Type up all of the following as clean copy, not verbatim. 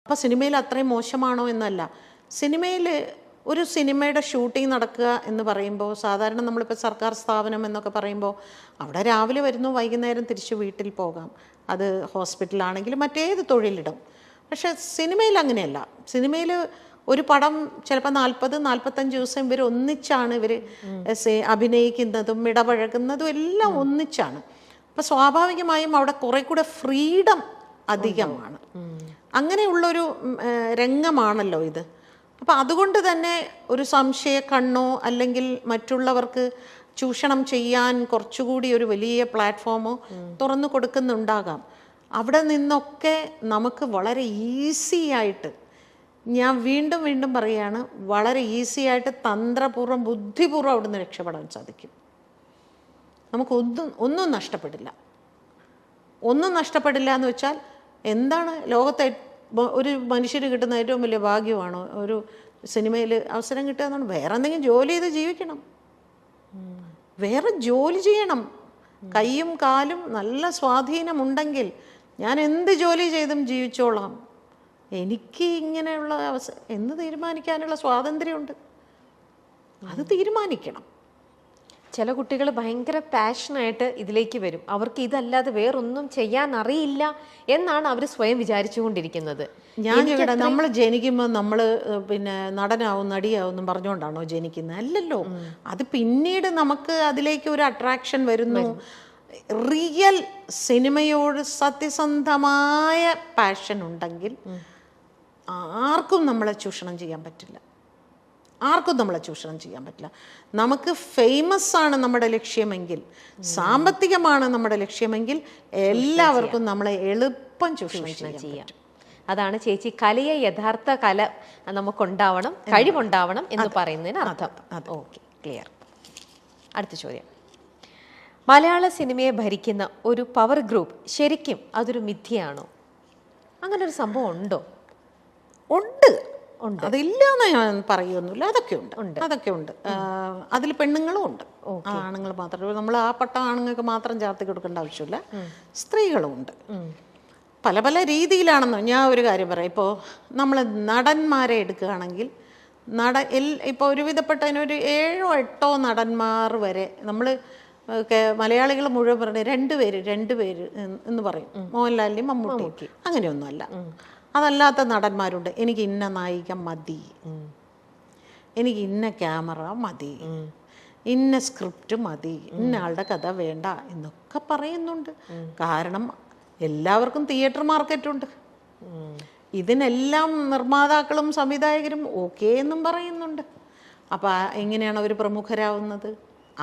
അപ്പോൾ സിനിമയിൽ അത്രയും മോശമാണോ എന്നല്ല. സിനിമയിൽ ഒരു സിനിമയുടെ ഷൂട്ടിംഗ് നടക്കുക എന്ന് പറയുമ്പോൾ സാധാരണ നമ്മളിപ്പോൾ സർക്കാർ സ്ഥാപനം എന്നൊക്കെ പറയുമ്പോൾ അവിടെ രാവിലെ വരുന്നു, വൈകുന്നേരം തിരിച്ച് വീട്ടിൽ പോകാം. അത് ഹോസ്പിറ്റലാണെങ്കിലും മറ്റേത് തൊഴിലിടും. പക്ഷേ സിനിമയിൽ അങ്ങനെയല്ല. സിനിമയിൽ ഒരു പടം ചിലപ്പോൾ 40-45 ദിവസം ഇവർ ഒന്നിച്ചാണ് അഭിനയിക്കുന്നതും ഇടപഴകുന്നതും എല്ലാം ഒന്നിച്ചാണ്. അപ്പോൾ സ്വാഭാവികമായും അവിടെ കുറേ കൂടെ ഫ്രീഡം അധികമാണ്. അങ്ങനെയുള്ളൊരു രംഗമാണല്ലോ ഇത്. അപ്പോൾ അതുകൊണ്ട് തന്നെ ഒരു സംശയ കണ്ണോ അല്ലെങ്കിൽ മറ്റുള്ളവർക്ക് ചൂഷണം ചെയ്യാൻ കുറച്ചുകൂടി ഒരു വലിയ പ്ലാറ്റ്ഫോമോ തുറന്നു കൊടുക്കുന്നുണ്ടാകാം. അവിടെ നിന്നൊക്കെ നമുക്ക് വളരെ ഈസി ആയിട്ട്, ഞാൻ വീണ്ടും വീണ്ടും പറയുകയാണ്, വളരെ ഈസി ആയിട്ട് തന്ത്രപൂർവ്വം ബുദ്ധിപൂർവ്വം അവിടുന്ന് രക്ഷപ്പെടാൻ സാധിക്കും. നമുക്കൊന്നും നഷ്ടപ്പെടില്ല. ഒന്നും നഷ്ടപ്പെടില്ല എന്ന് വെച്ചാൽ എന്താണ്, ലോകത്തെ ഒരു മനുഷ്യന് കിട്ടുന്ന ഏറ്റവും വലിയ ഭാഗ്യമാണോ ഒരു സിനിമയിൽ അവസരം കിട്ടുക എന്നാണ്? വേറെ എന്തെങ്കിലും ജോലി ചെയ്ത് ജീവിക്കണം, വേറെ ജോലി ചെയ്യണം. കൈയും കാലും നല്ല സ്വാധീനമുണ്ടെങ്കിൽ ഞാൻ എന്ത് ജോലി ചെയ്തും ജീവിച്ചോളാം, എനിക്ക് ഇങ്ങനെയുള്ള എന്ന് തീരുമാനിക്കാനുള്ള സ്വാതന്ത്ര്യമുണ്ട്. അത് തീരുമാനിക്കണം. ചില കുട്ടികൾ ഭയങ്കര പാഷനായിട്ട് ഇതിലേക്ക് വരും. അവർക്ക് ഇതല്ലാതെ വേറൊന്നും ചെയ്യാൻ അറിയില്ല എന്നാണ് അവർ സ്വയം വിചാരിച്ചുകൊണ്ടിരിക്കുന്നത്. ഞാനിവിടെ നമ്മൾ ജനിക്കുമ്പോൾ നമ്മൾ പിന്നെ നടനാവും നടിയാവും എന്നും പറഞ്ഞുകൊണ്ടാണോ ജനിക്കുന്നത്? അല്ലല്ലോ. അത് പിന്നീട് നമുക്ക് അതിലേക്ക് ഒരു അട്രാക്ഷൻ വരുന്നു. റിയൽ സിനിമയോട് സത്യസന്ധമായ പാഷൻ ഉണ്ടെങ്കിൽ ആർക്കും നമ്മളെ ചൂഷണം ചെയ്യാൻ പറ്റില്ല. ആർക്കും നമ്മളെ ചൂഷണം ചെയ്യാൻ പറ്റില്ല. നമുക്ക് ഫേമസ് ആണ് നമ്മുടെ ലക്ഷ്യമെങ്കിൽ, സാമ്പത്തികമാണ് നമ്മുടെ ലക്ഷ്യമെങ്കിൽ, എല്ലാവർക്കും നമ്മളെ എളുപ്പം ചൂഷണം ചെയ്യാം. അതാണ് ചേച്ചി കലയെ യഥാർത്ഥ കല നമുക്കുണ്ടാവണം, കഴിവുണ്ടാവണം എന്ന് പറയുന്നതിന് അർത്ഥം. Okay, clear. അടുത്ത ചോദ്യം. മലയാള സിനിമയെ ഭരിക്കുന്ന ഒരു പവർ ഗ്രൂപ്പ് ശരിക്കും അതൊരു മിഥ്യയാണോ? അങ്ങനെ ഒരു സംഭവം ഉണ്ടോ? ഉണ്ട്. അതില്ല എന്ന് ഞാൻ പറയുമൊന്നുമില്ല. അതൊക്കെ ഉണ്ട്. അതിൽ പെണ്ണുങ്ങളും ഉണ്ട്, ആണുങ്ങൾ മാത്രമല്ല. നമ്മൾ ആ പട്ടം ആണുങ്ങൾക്ക് മാത്രം ചാർത്തി കൊടുക്കേണ്ട ആവശ്യമില്ല, സ്ത്രീകളും ഉണ്ട്. പല പല രീതിയിലാണെന്നോ. ഞാൻ ഒരു കാര്യം പറയാം. ഇപ്പോൾ നമ്മൾ നടന്മാരെ എടുക്കുകയാണെങ്കിൽ ഇപ്പോൾ ഒരുവിധപ്പെട്ടതിനൊരു 7-8 നടന്മാർ വരെ നമ്മൾ മലയാളികൾ മുഴുവൻ പറഞ്ഞ് രണ്ട് പേര് എന്ന് പറയും. മോഹൻലാലിൻ്റെയും മമ്മൂട്ടി അങ്ങനെയൊന്നുമല്ല. അതല്ലാത്ത നടന്മാരുണ്ട്. എനിക്ക് ഇന്ന നായിക മതി, എനിക്ക് ഇന്ന ക്യാമറ മതി, ഇന്ന സ്ക്രിപ്റ്റ് മതി, ഇന്ന ആളുടെ കഥ വേണ്ട എന്നൊക്കെ പറയുന്നുണ്ട്. കാരണം എല്ലാവർക്കും തിയേറ്റർ മാർക്കറ്റുണ്ട്. ഇതിനെല്ലാം നിർമ്മാതാക്കളും സംവിധായകരും ഓക്കെ എന്നും പറയുന്നുണ്ട്. അപ്പോൾ എങ്ങനെയാണ് അവർ പ്രമുഖരാകുന്നത്?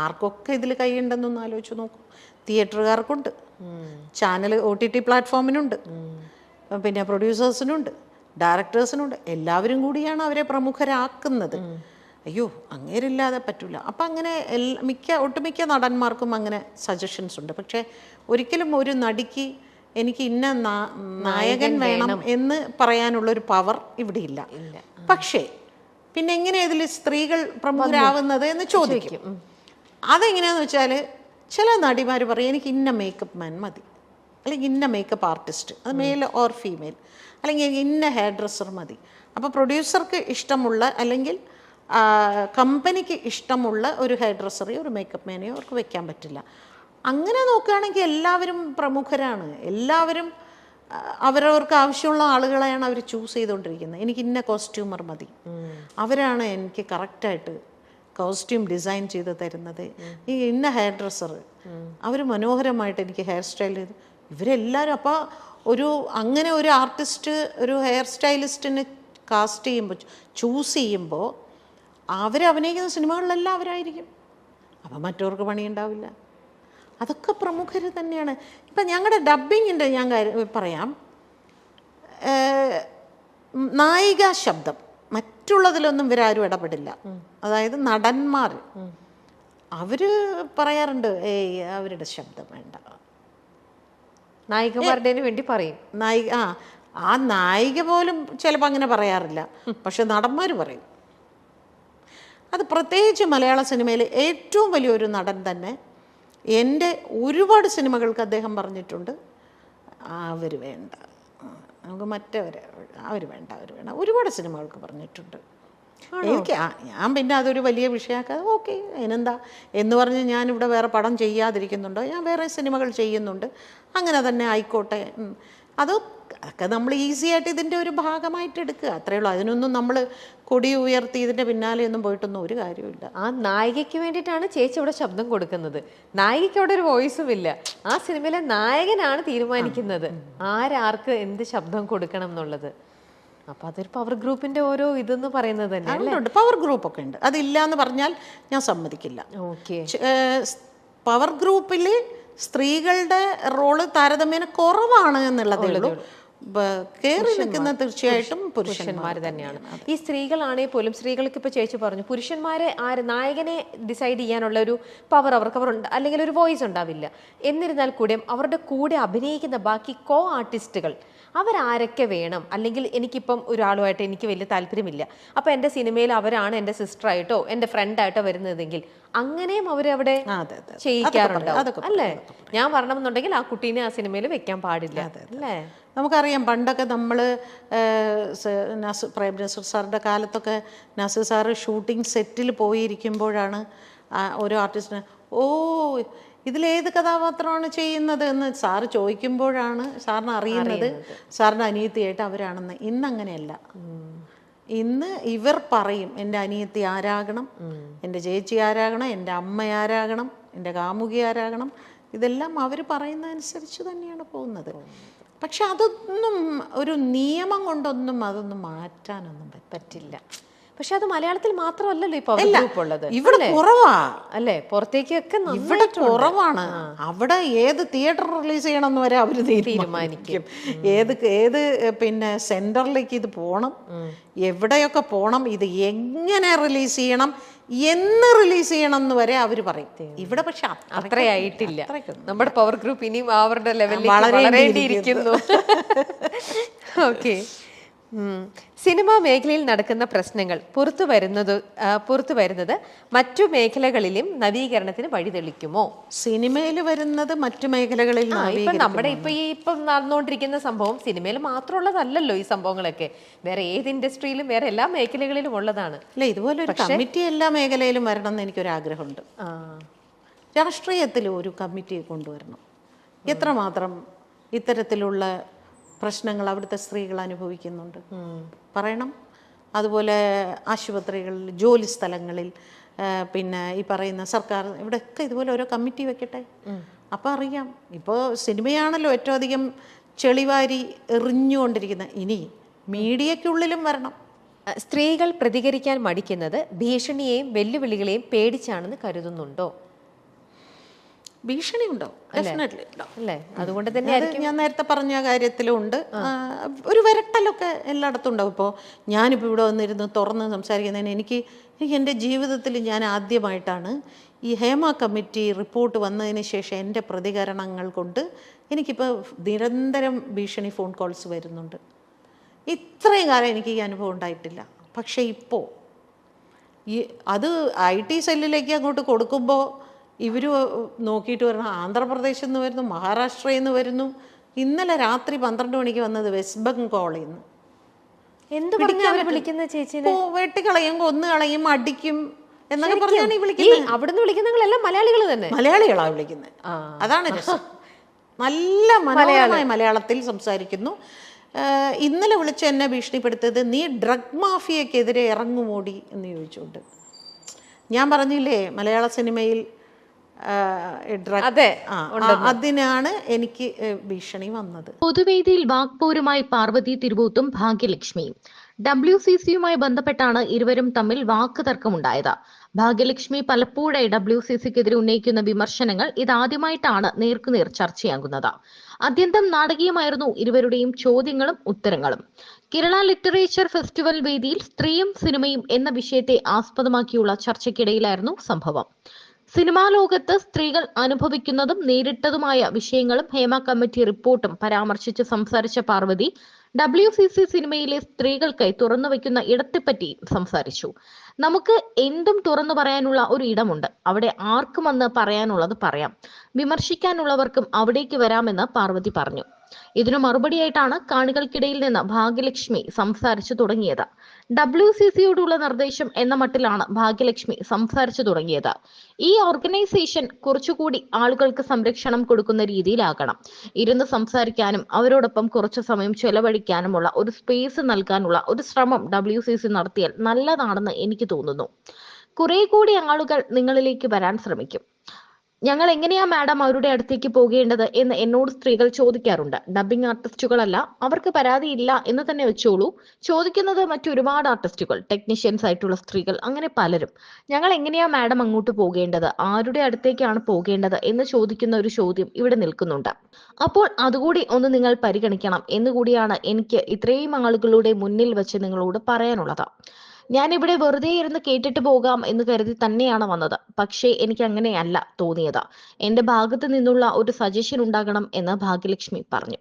ആർക്കൊക്കെ ഇതിൽ കൈയുണ്ടെന്നൊന്ന് ആലോചിച്ച് നോക്കൂ. തിയേറ്ററുകാർക്കുണ്ട്, ചാനൽ OTT പ്ലാറ്റ്ഫോമിനുണ്ട്, പിന്നെ പ്രൊഡ്യൂസേഴ്സിനുണ്ട്, ഡയറക്ടേഴ്സിനുണ്ട്. എല്ലാവരും കൂടിയാണ് അവരെ പ്രമുഖരാക്കുന്നത്. അയ്യോ, അങ്ങേരില്ലാതെ പറ്റില്ല. അപ്പം അങ്ങനെ ഒട്ടുമിക്ക നടന്മാർക്കും അങ്ങനെ സജഷൻസ് ഉണ്ട്. പക്ഷേ ഒരിക്കലും ഒരു നടിക്ക് എനിക്ക് ഇന്ന നായകൻ വേണം എന്ന് പറയാനുള്ളൊരു പവർ ഇവിടെ ഇല്ല. പക്ഷേ പിന്നെ എങ്ങനെ ഇതിൽ സ്ത്രീകൾ പ്രമുഖരാകുന്നത് എന്ന് ചോദിക്കും. അതെങ്ങനെയാണെന്ന് വെച്ചാൽ ചില നടിമാർ പറയും എനിക്ക് ഇന്ന മേക്കപ്പ് മാൻ മതി, അല്ലെങ്കിൽ ഇന്ന മേക്കപ്പ് ആർട്ടിസ്റ്റ്, അത് മെയിൽ ഓർ ഫീമെയിൽ, അല്ലെങ്കിൽ ഇന്ന ഹെയർ ഡ്രസ്സർ മതി. അപ്പോൾ പ്രൊഡ്യൂസർക്ക് ഇഷ്ടമുള്ള അല്ലെങ്കിൽ കമ്പനിക്ക് ഇഷ്ടമുള്ള ഒരു ഹെയർ ഡ്രസ്സറെയോ ഒരു മേക്കപ്പ് മാനെയോ അവർക്ക് വെക്കാൻ പറ്റില്ല. അങ്ങനെ നോക്കുകയാണെങ്കിൽ എല്ലാവരും പ്രമുഖരാണ്. എല്ലാവരും അവരവർക്ക് ആവശ്യമുള്ള ആളുകളെയാണ് അവർ ചൂസ് ചെയ്തുകൊണ്ടിരിക്കുന്നത്. എനിക്ക് ഇന്ന കോസ്റ്റ്യൂമർ മതി, അവരാണ് എനിക്ക് കറക്റ്റായിട്ട് കോസ്റ്റ്യൂം ഡിസൈൻ ചെയ്ത് തരുന്നത്. ഈ ഇന്ന ഹെയർ ഡ്രസ്സർ, അവർ മനോഹരമായിട്ട് എനിക്ക് ഹെയർ സ്റ്റൈൽ ചെയ്ത്, ഇവരെല്ലാവരും. അപ്പോൾ അങ്ങനെ ഒരു ആർട്ടിസ്റ്റ് ഒരു ഹെയർ സ്റ്റൈലിസ്റ്റിനെ കാസ്റ്റ് ചെയ്യുമ്പോൾ ചൂസ് ചെയ്യുമ്പോൾ അവരഭിനയിക്കുന്ന സിനിമകളിലെല്ലാം അവരായിരിക്കും. അപ്പം മറ്റവർക്ക് പണിയുണ്ടാവില്ല. അതൊക്കെ പ്രമുഖർ തന്നെയാണ്. ഇപ്പം ഞങ്ങളുടെ ഡബ്ബിങ്ങിൻ്റെ ഞാൻ പറയാം, നായിക ശബ്ദം മറ്റുള്ളതിലൊന്നും ഇവരാരും ഇടപെടില്ല. അതായത് നടന്മാർ അവർ പറയാറുണ്ട് അവരുടെ ശബ്ദം വേണ്ട, നായികമാരുടെ വേണ്ടി പറയും. ആ നായിക പോലും ചിലപ്പോൾ അങ്ങനെ പറയാറില്ല, പക്ഷെ നടന്മാർ പറയും. അത് പ്രത്യേകിച്ച് മലയാള സിനിമയിൽ ഏറ്റവും വലിയൊരു നടൻ തന്നെ എൻ്റെ ഒരുപാട് സിനിമകൾക്ക് അദ്ദേഹം പറഞ്ഞിട്ടുണ്ട് അവർ വേണ്ട, നമുക്ക് മറ്റവരെ അവർ വേണ്ട ഒരുപാട് സിനിമകൾക്ക് പറഞ്ഞിട്ടുണ്ട്. എനിക്ക് ഞാൻ പിന്നെ അതൊരു വലിയ വിഷയമാക്കാതെ ഓക്കെ അതിനെന്താ എന്ന് പറഞ്ഞ് ഞാനിവിടെ വേറെ പടം ചെയ്യാതിരിക്കുന്നുണ്ടോ, ഞാൻ വേറെ സിനിമകൾ ചെയ്യുന്നുണ്ട്, അങ്ങനെ തന്നെ ആയിക്കോട്ടെ. അതൊക്കെ നമ്മൾ ഈസി ആയിട്ട് ഇതിൻ്റെ ഒരു ഭാഗമായിട്ട് എടുക്കുക, അത്രയേ ഉള്ളൂ. അതിനൊന്നും നമ്മൾ കൊടി ഉയർത്തി ഇതിൻ്റെ പിന്നാലെ ഒന്നും പോയിട്ടൊന്നും ഒരു കാര്യമില്ല. ആ നായികയ്ക്ക് വേണ്ടിയിട്ടാണ് ചേച്ചി ഇവിടെ ശബ്ദം കൊടുക്കുന്നത്. നായികയ്ക്ക് അവിടെ ഒരു വോയിസും ഇല്ല. ആ സിനിമയിലെ നായകനാണ് തീരുമാനിക്കുന്നത് ആരാർക്ക് എന്ത് ശബ്ദം കൊടുക്കണം എന്നുള്ളത്. അപ്പൊ അതൊരു പവർ ഗ്രൂപ്പിന്റെ ഓരോ ഇതെന്ന് പറയുന്നത് തന്നെ പവർ ഗ്രൂപ്പ് ഒക്കെ ഉണ്ട്. അതില്ല എന്ന് പറഞ്ഞാൽ ഞാൻ സമ്മതിക്കില്ല. ഓക്കെ, പവർ ഗ്രൂപ്പിൽ സ്ത്രീകളുടെ റോള് താരതമ്യേന കുറവാണ് എന്നുള്ളതേ ഉള്ളൂ. കയറി നിൽക്കുന്ന തീർച്ചയായിട്ടും പുരുഷന്മാർ തന്നെയാണ്. ഈ സ്ത്രീകളാണെങ്കിൽ പോലും, സ്ത്രീകൾക്ക് ഇപ്പൊ ചേച്ചി പറഞ്ഞു പുരുഷന്മാരെ നായകനെ ഡിസൈഡ് ചെയ്യാനുള്ള ഒരു പവർ അവർക്ക് അല്ലെങ്കിൽ ഒരു വോയിസ് ഉണ്ടാവില്ല. എന്നിരുന്നാൽ കൂടെ അവരുടെ കൂടെ അഭിനയിക്കുന്ന ബാക്കി കോ ആർട്ടിസ്റ്റുകൾ അവരാരൊക്കെ വേണം, അല്ലെങ്കിൽ എനിക്കിപ്പം ഒരാളുമായിട്ട് എനിക്ക് വലിയ താല്പര്യമില്ല, അപ്പം എൻ്റെ സിനിമയിൽ അവരാണ് എൻ്റെ സിസ്റ്ററായിട്ടോ എൻ്റെ ഫ്രണ്ടായിട്ടോ വരുന്നതെങ്കിൽ അങ്ങനെയും അവരവിടെ ചെയ്യിക്കാറുണ്ടാവും അല്ലേ? ഞാൻ വരണമെന്നുണ്ടെങ്കിൽ ആ കുട്ടീനെ ആ സിനിമയിൽ വെക്കാൻ പാടില്ല അല്ലേ? നമുക്കറിയാം പണ്ടൊക്കെ നമ്മൾ പ്രേം നസീർ സാറിൻ്റെ കാലത്തൊക്കെ നസീർ സാറ് ഷൂട്ടിംഗ് സെറ്റിൽ പോയിരിക്കുമ്പോഴാണ് ഓരോ ആർട്ടിസ്റ്റിന് ഇതിലേത് കഥാപാത്രമാണ് ചെയ്യുന്നത് എന്ന് സാറ് ചോദിക്കുമ്പോഴാണ് സാറിന് അറിയുന്നത് സാറിൻ്റെ അനിയത്തിയായിട്ട് അവരാണെന്ന്. ഇന്നങ്ങനെയല്ല. ഇന്ന് ഇവർ പറയും എൻ്റെ അനിയത്തി ആരാകണം, എൻ്റെ ചേച്ചി ആരാകണം, എൻ്റെ അമ്മ ആരാകണം, എൻ്റെ കാമുകി ആരാകണം, ഇതെല്ലാം അവർ പറയുന്നതനുസരിച്ച് തന്നെയാണ് പോകുന്നത്. പക്ഷെ അതൊന്നും ഒരു നിയമം കൊണ്ടൊന്നും അതൊന്നും മാറ്റാനൊന്നും പറ്റില്ല. പക്ഷെ അത് മലയാളത്തിൽ മാത്രമല്ലല്ലോ ഇപ്പൊ ഉള്ളത്, ഇവിടെ കുറവാ അല്ലേ? പുറത്തേക്കൊക്കെ ഇവിടെ കുറവാണ്. അവിടെ ഏത് തിയേറ്റർ റിലീസ് ചെയ്യണമെന്ന് വരെ അവർ തീരുമാനിക്കും. ഏത് പിന്നെ സെന്ററിലേക്ക് ഇത് പോകണം, എവിടെയൊക്കെ പോകണം, ഇത് എങ്ങനെ റിലീസ് ചെയ്യണം, എന്ന് റിലീസ് ചെയ്യണം എന്ന് വരെ അവർ പറയും. ഇവിടെ പക്ഷെ അത്രയായിട്ടില്ല. നമ്മുടെ പവർ ഗ്രൂപ്പ് ഇനിയും അവരുടെ ലെവലിൽ വളരേണ്ടിയിരിക്കുന്നു. ഓക്കെ, സിനിമാ മേഖലയിൽ നടക്കുന്ന പ്രശ്നങ്ങൾ പുറത്തു വരുന്നത് മറ്റു മേഖലകളിലും നവീകരണത്തിന് വഴിതെളിക്കുമോ? സിനിമയിൽ വരുന്നത് മറ്റു മേഖലകളിൽ നമ്മുടെ ഇപ്പം നടന്നുകൊണ്ടിരിക്കുന്ന സംഭവം സിനിമയിൽ മാത്രമുള്ളതല്ലല്ലോ. ഈ സംഭവങ്ങളൊക്കെ വേറെ ഏത് ഇൻഡസ്ട്രിയിലും വേറെ എല്ലാ മേഖലകളിലും ഉള്ളതാണ്. അല്ല, ഇതുപോലെ ഒരു കമ്മിറ്റി എല്ലാ മേഖലയിലും വരണം എന്ന് എനിക്കൊരാഗ്രഹമുണ്ട്. രാഷ്ട്രീയത്തിൽ ഒരു കമ്മിറ്റി കൊണ്ടുവരണം. എത്രമാത്രം ഇത്തരത്തിലുള്ള പ്രശ്നങ്ങൾ അവിടുത്തെ സ്ത്രീകൾ അനുഭവിക്കുന്നുണ്ട് പറയണം. അതുപോലെ ആശുപത്രികളിൽ, ജോലി സ്ഥലങ്ങളിൽ, പിന്നെ ഈ പറയുന്ന സർക്കാർ, ഇവിടെയൊക്കെ ഇതുപോലെ ഓരോ കമ്മിറ്റി വെക്കട്ടെ. അപ്പോൾ അറിയാം. ഇപ്പോൾ സിനിമയാണല്ലോ ഏറ്റവും അധികം ചെളിവാരി എറിഞ്ഞുകൊണ്ടിരിക്കുന്നത്. ഇനി മീഡിയയ്ക്കുള്ളിലും വരണം. സ്ത്രീകൾ പ്രതികരിക്കാൻ മടിക്കുന്നത് ഭീഷണിയെയും വെല്ലുവിളികളെയും പേടിച്ചാണെന്ന് കരുതുന്നുണ്ടോ? ഭീഷണി ഉണ്ടാവും, ഡെഫിനറ്റ്ലി ഉണ്ടാവും അല്ലേ? അതുകൊണ്ട് തന്നെ ഞാൻ നേരത്തെ പറഞ്ഞ കാര്യത്തിലും ഉണ്ട്. ഒരു വിരട്ടലൊക്കെ എല്ലായിടത്തും ഉണ്ടാവും. ഇപ്പോൾ ഞാനിപ്പോൾ ഇവിടെ വന്നിരുന്ന് തുറന്ന് സംസാരിക്കുന്നതിന് എനിക്ക് എൻ്റെ ജീവിതത്തിൽ ഞാൻ ആദ്യമായിട്ടാണ് ഈ ഹേമ കമ്മിറ്റി റിപ്പോർട്ട് വന്നതിന് ശേഷം എൻ്റെ പ്രതികരണങ്ങൾ കൊണ്ട് എനിക്കിപ്പോൾ നിരന്തരം ഭീഷണി ഫോൺ കോൾസ് വരുന്നുണ്ട്. ഇത്രയും കാലം എനിക്ക് ഈ അനുഭവം ഉണ്ടായിട്ടില്ല. പക്ഷേ ഇപ്പോൾ അത് IT സെല്ലിലേക്ക് അങ്ങോട്ട് കൊടുക്കുമ്പോൾ ഇവർ നോക്കിയിട്ട് വരണം, ആന്ധ്രാപ്രദേശിൽ നിന്ന് വരുന്നു, മഹാരാഷ്ട്രയിൽ നിന്ന് വരുന്നു. ഇന്നലെ രാത്രി 12 മണിക്ക് വന്നത് വെസ്റ്റ് ബംഗാളിൽ നിന്ന്. എന്ത് വിളിക്കുന്ന ചേച്ചി? വെട്ടിക്കളയും, കൊന്നുകളയും, അടിക്കും എന്നൊക്കെ പറഞ്ഞാണ് ഈ വിളിക്കുന്നത്. അവിടുന്ന് വിളിക്കുന്നവരെല്ലാം മലയാളികൾ തന്നെ, മലയാളികളാണ് വിളിക്കുന്നത്. അതാണ് രസം. നല്ല മനോഹരമായ മലയാളത്തിൽ സംസാരിക്കുന്നു. ഇന്നലെ വിളിച്ച് എന്നെ ഭീഷണിപ്പെടുത്തത് നീ ഡ്രഗ് മാഫിയക്കെതിരെ ഇറങ്ങുമോടി എന്ന് ചോദിച്ചുകൊണ്ട്. ഞാൻ പറഞ്ഞില്ലേ മലയാള സിനിമയിൽ അതിനാണ് എനിക്ക് ഭീഷണി വന്നത്. പൊതുവേദിയിൽ വാക്പോരുമായി പാർവതി തിരുവോത്തും ഭാഗ്യലക്ഷ്മിയും. WCCയുമായി ബന്ധപ്പെട്ടാണ് ഇരുവരും തമ്മിൽ വാക്ക് തർക്കമുണ്ടായത്. ഭാഗ്യലക്ഷ്മി പലപ്പോഴായി WCCക്കെതിരെ ഉന്നയിക്കുന്ന വിമർശനങ്ങൾ ഇതാദ്യമായിട്ടാണ് നേർക്കുനേർ ചർച്ചയാകുന്നത്. അത്യന്തം നാടകീയമായിരുന്നു ഇരുവരുടെയും ചോദ്യങ്ങളും ഉത്തരങ്ങളും. കേരള ലിറ്ററേച്ചർ ഫെസ്റ്റിവൽ വേദിയിൽ സ്ത്രീയും സിനിമയും എന്ന വിഷയത്തെ ആസ്പദമാക്കിയുള്ള ചർച്ചയ്ക്കിടയിലായിരുന്നു സംഭവം. സിനിമാ ലോകത്ത് സ്ത്രീകൾ അനുഭവിക്കുന്നതും നേരിട്ടതുമായ വിഷയങ്ങളും ഹേമ കമ്മിറ്റി റിപ്പോർട്ടും പരാമർശിച്ച് സംസാരിച്ച പാർവതി WCC സിനിമയിലെ സ്ത്രീകൾക്കായി തുറന്നു വയ്ക്കുന്ന ഇടത്തെപ്പറ്റി സംസാരിച്ചു. നമുക്ക് എന്തും തുറന്നു പറയാനുള്ള ഒരു ഇടമുണ്ട്, അവിടെ ആർക്കും വന്ന് പറയാനുള്ളത് പറയാം, വിമർശിക്കാനുള്ളവർക്കും അവിടേക്ക് വരാമെന്ന് പാർവതി പറഞ്ഞു. ഇതിനു മറുപടിയായിട്ടാണ് കാണികൾക്കിടയിൽ നിന്ന് ഭാഗ്യലക്ഷ്മി സംസാരിച്ചു തുടങ്ങിയത്. WCCയോടുള്ള നിർദ്ദേശം എന്ന മട്ടിലാണ് ഭാഗ്യലക്ഷ്മി സംസാരിച്ചു തുടങ്ങിയത്. ഈ ഓർഗനൈസേഷൻ കുറച്ചുകൂടി ആളുകൾക്ക് സംരക്ഷണം കൊടുക്കുന്ന രീതിയിലാകണം. ഇരുന്ന് സംസാരിക്കാനും അവരോടൊപ്പം കുറച്ചു സമയം ചെലവഴിക്കാനുമുള്ള ഒരു സ്പേസ് നൽകാനുള്ള ഒരു ശ്രമം WCC നടത്തിയാൽ നല്ലതാണെന്ന് എനിക്ക് തോന്നുന്നു. കുറെ കൂടി ആളുകൾ നിങ്ങളിലേക്ക് വരാൻ ശ്രമിക്കും. ഞങ്ങൾ എങ്ങനെയാ മാഡം അവരുടെ അടുത്തേക്ക് പോകേണ്ടത് എന്ന് എന്നോട് സ്ത്രീകൾ ചോദിക്കാറുണ്ട്. ഡബ്ബിംഗ് ആർട്ടിസ്റ്റുകളല്ല, അവർക്ക് പരാതിയില്ല എന്ന് തന്നെ വെച്ചോളൂ. ചോദിക്കുന്നത് മറ്റൊരുപാട് ആർട്ടിസ്റ്റുകൾ, ടെക്നീഷ്യൻസ് ആയിട്ടുള്ള സ്ത്രീകൾ, അങ്ങനെ പലരും. ഞങ്ങൾ എങ്ങനെയാ മാഡം അങ്ങോട്ട് പോകേണ്ടത്, ആരുടെ അടുത്തേക്കാണ് പോകേണ്ടത് എന്ന് ചോദിക്കുന്ന ഒരു ചോദ്യം ഇവിടെ നിൽക്കുന്നുണ്ട്. അപ്പോൾ അതുകൂടി ഒന്ന് നിങ്ങൾ പരിഗണിക്കണം എന്നുകൂടിയാണ് എനിക്ക് ഇത്രയും ആളുകളുടെ മുന്നിൽ വെച്ച് നിങ്ങളോട് പറയാനുള്ളത്. ഞാൻ ഇവിടെ വെറുതെ ഇരുന്ന് കേട്ടിട്ട് പോകാം എന്ന് കരുതി തന്നെയാണ് വന്നത്. പക്ഷേ എനിക്ക് അങ്ങനെയല്ല തോന്നിയത്. എന്റെ ഭാഗത്ത് നിന്നുള്ള ഒരു സജഷൻ ഉണ്ടാകണം എന്ന് ഭാഗ്യലക്ഷ്മി പറഞ്ഞു.